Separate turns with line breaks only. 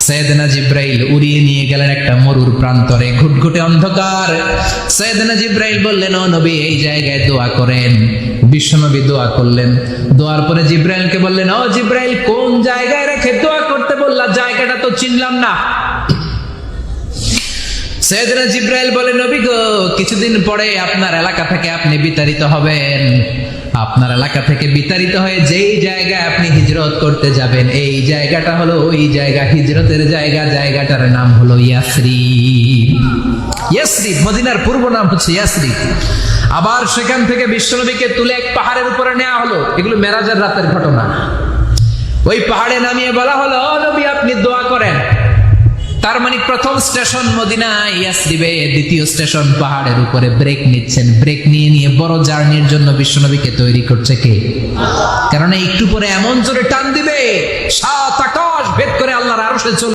সাইয়েদনা জিব্রাইল উড়িয়ে নিয়ে গেলেন একটা মরুর প্রান্তরে, ঘুটঘুটে অন্ধকার। সাইয়েদনা জিব্রাইল বললেন, ও নবী এই জায়গায় দোয়া করেন। বিশ্বনবী দোয়া করলেন। দোয়ার পরে জিব্রাইলকে বললেন, ও জিব্রাইল কোন জায়গায় রেখে দোয়া করতে বললা, জায়গাটা তো চিনলাম না। সাইয়েদনা জিব্রাইল বলে, নবী গো কিছুদিন পরে আপনার এলাকা থেকে আপনি বিতাড়িত হবেন। আপনার এলাকা থেকে বিতাড়িত হয়ে যেই জায়গায় আপনি হিজরত করতে যাবেন, এই জায়গাটা হলো ওই জায়গা, হিজরতের জায়গা। জায়গাটার নাম হলো ইয়াসরিব। ইয়াসরিব মদিনার পূর্ব নাম হচ্ছে ইয়াসরিব। আবার সেখান থেকে বিশ্বনবীকে তুলে এক পাহাড়ের উপরে নেওয়া হলো। এগুলো মেরাজের রাতের ঘটনা। ওই পাহাড়ে নামিয়ে বলা হলো, ও নবী আপনি দোয়া করেন। তার মানে প্রথম স্টেশন মদিনা, ইয়াসরিবে দ্বিতীয় স্টেশন পাহাড়ের উপরে। ব্রেক নিচ্ছেন, ব্রেক নিয়ে বড় জার্নির জন্য বিশ্বনবীকে তৈরি করছে কে? কারণ একটু পরে এমন জোরে টান দিবে 7 আকাশ ভেদ করে আল্লাহর আরশে চলে